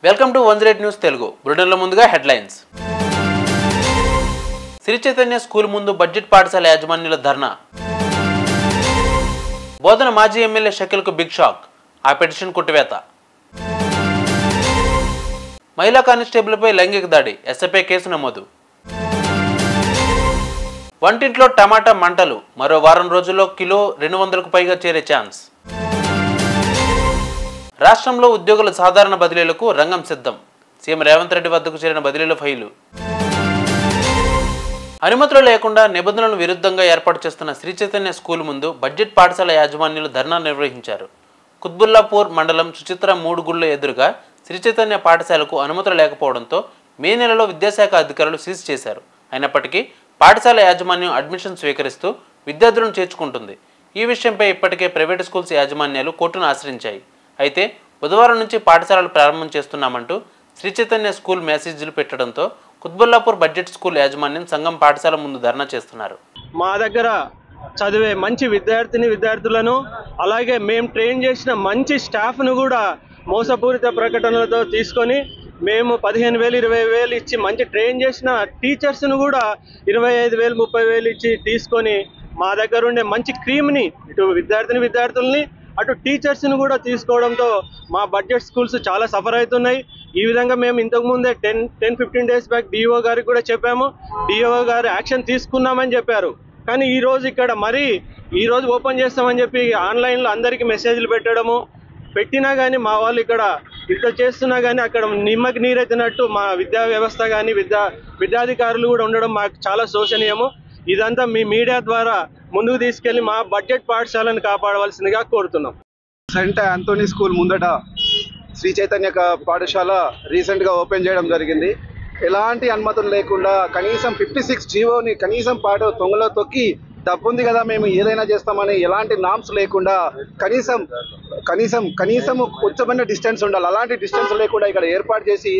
Welcome to 108 news Telugu. బులెటిన్లో ముందుగా headlines. Shri Chaitanya school ముందు బడ్జెట్ పాఠశాల యాజమాన్యుల ధర్నా. బోధన మాజీ ఎమ్మెల్యే షకీల్కు బిగ్ షాక్, ఆ పిటిషన్ కొట్టివేత. మహిళా కానిస్టేబుల్పై లైంగిక దాడి, ఎస్ఐపై కేసు నమోదు. వంటింట్లో టమాటా మంటలు, మరో వారం రోజుల్లో కిలో 200కు పైగా చేరే ఛాన్స్. రాష్ట్రంలో ఉద్యోగుల సాధారణ బదిలీలకు రంగం సిద్ధం, సీఎం రేవంత్ రెడ్డి వద్దకు చేరిన బదిలీల ఫైలు. అనుమతులు లేకుండా నిబంధనలకు విరుద్ధంగా ఏర్పాటు చేస్తున్న శ్రీ చైతన్య స్కూల్ ముందు బడ్జెట్ పాఠశాల యాజమాన్యులు ధర్నా నిర్వహించారు. కుత్బుల్లాపూర్ మండలం సుచిత్ర 3 గుళ్ల ఎదురుగా శ్రీ చైతన్య పాఠశాలకు అనుమతులు లేకపోవడంతో మే నెలలో విద్యాశాఖ అధికారులు సీజ్ చేశారు. అయినప్పటికీ పాఠశాల యాజమాన్యం అడ్మిషన్ స్వీకరిస్తూ విద్యార్థులను చేర్చుకుంటుంది. ఈ విషయంపై ఇప్పటికే ప్రైవేటు స్కూల్స్ యాజమాన్యాలు కోర్టును ఆశ్రయించాయి. అయితే బుధవారం నుంచి పాఠశాలలు ప్రారంభం చేస్తున్నామంటూ శ్రీ చైతన్య స్కూల్ మెసేజ్లు పెట్టడంతో కుత్బుల్లాపూర్ బడ్జెట్ స్కూల్ యాజమాన్యం సంఘం పాఠశాల ముందు ధర్నా చేస్తున్నారు. మా దగ్గర చదివే మంచి విద్యార్థులను అలాగే మేము ట్రైన్ చేసిన మంచి స్టాఫ్ను కూడా మోసపూరిత ప్రకటనలతో తీసుకొని మేము 15,000 20,000 ఇచ్చి మంచి ట్రైన్ చేసిన టీచర్స్ను కూడా 25,000 30,000 ఇచ్చి తీసుకొని మా దగ్గర ఉండే మంచి క్రీమ్ని ఇటు విద్యార్థుల్ని అటు టీచర్స్ని కూడా తీసుకోవడంతో మా బడ్జెట్ స్కూల్స్ చాలా సఫర్ అవుతున్నాయి. ఈ విధంగా మేము ఇంతకుముందే 10-15 డేస్ బ్యాక్ డిఓ గారికి కూడా చెప్పాము. డిఓ గారు యాక్షన్ తీసుకున్నామని చెప్పారు. కానీ ఈరోజు ఓపెన్ చేస్తామని చెప్పి ఆన్లైన్లో అందరికీ మెసేజ్లు పెట్టినా కానీ మా వాళ్ళు ఇక్కడ ఇంత చేస్తున్నా కానీ అక్కడ నిమ్మకి నీరెత్తినట్టు మా విద్యా వ్యవస్థ కానీ విద్యాధికారులు కూడా ఉండడం మాకు చాలా శోచనీయము. ఇదంతా మీ మీడియా ద్వారా ముందుకు తీసుకెళ్లి మా బడ్జెట్ పాఠశాలను కాపాడవలసిందిగా కోరుతున్నాం. సెంట్ ఆంథోనీ స్కూల్ ముందట శ్రీ చైతన్య పాఠశాల రీసెంట్గా ఓపెన్ చేయడం జరిగింది. ఎలాంటి అనుమతులు లేకుండా కనీసం 56 జీవోని కనీసం తొంగలో తొక్కి డబ్బుంది కదా మేము ఏదైనా చేస్తామని ఎలాంటి నామ్స్ లేకుండా కనీసం కొంచెమైన డిస్టెన్స్ ఉండాలి. అలాంటి డిస్టెన్స్ లేకుండా ఇక్కడ ఏర్పాటు చేసి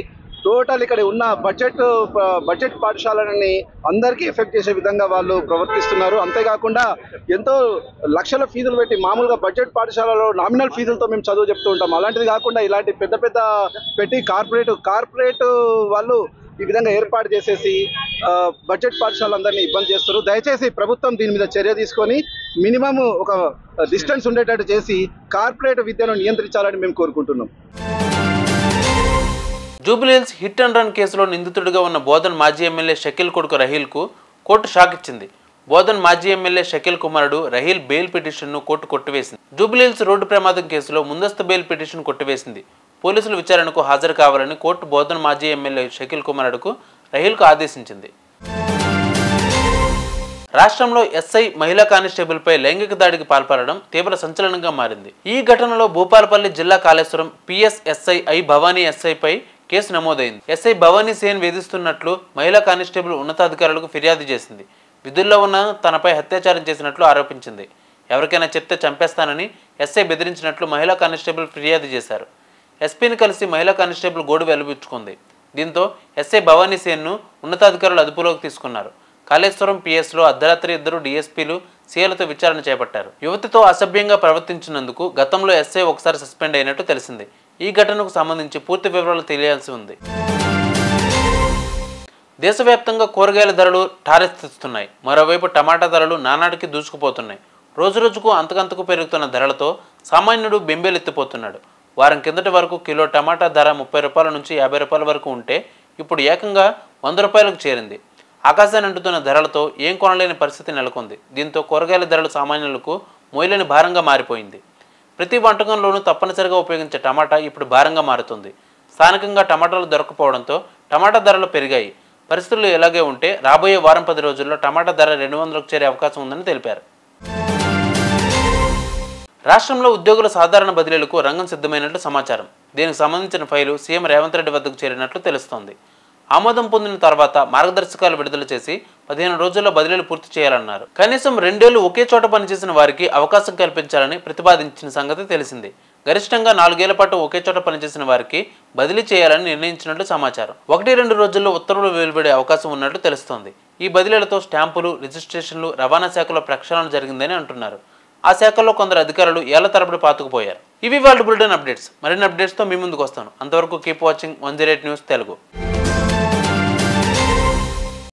టోటల్ ఇక్కడ ఉన్న బడ్జెట్ పాఠశాలని అందరికీ ఎఫెక్ట్ చేసే విధంగా వాళ్ళు ప్రవర్తిస్తున్నారు. అంతేకాకుండా ఎంతో లక్షల ఫీజులు పెట్టి మామూలుగా బడ్జెట్ పాఠశాలలో నామినల్ ఫీజులతో మేము చదువు చెప్తూ ఉంటాం. అలాంటిది కాకుండా ఇలాంటి పెద్ద పెట్టి కార్పొరేట్ వాళ్ళు ఈ విధంగా ఏర్పాటు చేసేసి బడ్జెట్ పాఠశాలందరినీ ఇబ్బంది చేస్తారు. దయచేసి ప్రభుత్వం దీని మీద చర్య తీసుకొని మినిమం ఒక డిస్టెన్స్ ఉండేటట్టు చేసి కార్పొరేట్ విద్యను నియంత్రించాలని మేము కోరుకుంటున్నాం. జూబ్లీహిల్స్ హిట్ అండ్ రన్ కేసులో నిందితుడిగా ఉన్న బోధన్ మాజీ ఎమ్మెల్యే షకీల్ కొడుకు రహీల్కు కోర్టు షాక్ ఇచ్చింది. బోధన్ మాజీ ఎమ్మెల్యే షకీల్ కుమారుడు రహీల్ బెయిల్ పిటిషన్ను కోర్టు కొట్టివేసింది. జూబ్లీహిల్స్ రోడ్డు ప్రమాదం కేసులో ముందస్తు బెయిల్ పిటిషన్ కొట్టివేసింది. పోలీసులు విచారణకు హాజరు కావాలని కోర్టు బోధన్ మాజీ ఎమ్మెల్యే షకీల్ కుమారుడుకు రహీల్కు ఆదేశించింది. రాష్ట్రంలో ఎస్ఐ మహిళా కానిస్టేబుల్పై లైంగిక దాడికి పాల్పడడం తీవ్ర సంచలనంగా మారింది. ఈ ఘటనలో భూపాలపల్లి జిల్లా Kaleshwaram PSSI I Bhavani ఎస్ఐపై case నమోదైంది. ఎస్ఐ భవానీ సేన్ వేధిస్తున్నట్లు మహిళా కానిస్టేబుల్ ఉన్నతాధికారులకు ఫిర్యాదు చేసింది. విధుల్లో ఉన్న తనపై అత్యాచారం చేసినట్లు ఆరోపించింది. ఎవరికైనా చెప్తే చంపేస్తానని ఎస్ఐ బెదిరించినట్లు మహిళా కానిస్టేబుల్ ఫిర్యాదు చేశారు. ఎస్పీని కలిసి మహిళా కానిస్టేబుల్ గోడు వెలుబుచ్చుకుంది. దీంతో ఎస్ఐ భవానీ సేన్ను ఉన్నతాధికారులు అదుపులోకి తీసుకున్నారు. కాళేశ్వరం పిఎస్లో అర్ధరాత్రి 2 డిఎస్పీలు సీఏలతో విచారణ చేపట్టారు. యువతితో అసభ్యంగా ప్రవర్తించినందుకు గతంలో ఎస్ఐ ఒకసారి సస్పెండ్ అయినట్టు తెలిసింది. ఈ ఘటనకు సంబంధించి పూర్తి వివరాలు తెలియాల్సి ఉంది. దేశవ్యాప్తంగా కూరగాయల ధరలు ఠారెత్తిస్తున్నాయి. మరోవైపు టమాటా ధరలు నానాటికి దూసుకుపోతున్నాయి. రోజురోజుకు అంతకంతకు పెరుగుతున్న ధరలతో సామాన్యుడు బెంబేలెత్తిపోతున్నాడు. వారం కిందటి వరకు కిలో టమాటా ధర 30 రూపాయల నుంచి 50 రూపాయల వరకు ఉంటే ఇప్పుడు ఏకంగా 100 రూపాయలకు చేరింది. ఆకాశాన్ని అంటుతున్న ధరలతో ఏం కొనలేని పరిస్థితి నెలకొంది. దీంతో కూరగాయల ధరలు సామాన్యులకు మోయలేని భారంగా మారిపోయింది. ప్రతి వంటకంలోనూ తప్పనిసరిగా ఉపయోగించే టమాటా ఇప్పుడు భారంగా మారుతుంది. స్థానికంగా టమాటాలు దొరకపోవడంతో టమాటా ధరలు పెరిగాయి. పరిస్థితులు ఇలాగే ఉంటే రాబోయే వారం 10 రోజుల్లో టమాటా ధర 200లకు చేరే అవకాశం ఉందని తెలిపారు. రాష్ట్రంలో ఉద్యోగుల సాధారణ బదిలీలకు రంగం సిద్ధమైనట్లు సమాచారం. దీనికి సంబంధించిన ఫైలు సీఎం రేవంత్ రెడ్డి వద్దకు చేరినట్లు తెలుస్తోంది. ఆమోదం పొందిన తర్వాత మార్గదర్శకాలు విడుదల చేసి 15 రోజుల్లో బదిలీలు పూర్తి చేయాలన్నారు. కనీసం 2 ఏళ్లు ఒకే చోట పనిచేసిన వారికి అవకాశం కల్పించాలని ప్రతిపాదించిన సంగతి తెలిసింది. గరిష్టంగా 4 ఏళ్ల పాటు ఒకే చోట పనిచేసిన వారికి బదిలీ చేయాలని నిర్ణయించినట్లు సమాచారం. 1-2 రోజుల్లో ఉత్తర్వులు వెలువడే అవకాశం ఉన్నట్లు తెలుస్తోంది. ఈ బదిలీలతో స్టాంపులు, రిజిస్ట్రేషన్లు, రవాణా శాఖలో ప్రక్షాళన జరిగిందని అంటున్నారు. ఆ శాఖల్లో కొందరు అధికారులు ఏళ్ల తరబడి పాతుకుపోయారు. ఇవి వాళ్ళ బులెటిన్ అప్డేట్స్. మరిన్ని అప్డేట్స్తో మీ ముందుకు వస్తాను. అంతవరకు కీప్ వాచింగ్ 108 న్యూస్ తెలుగు.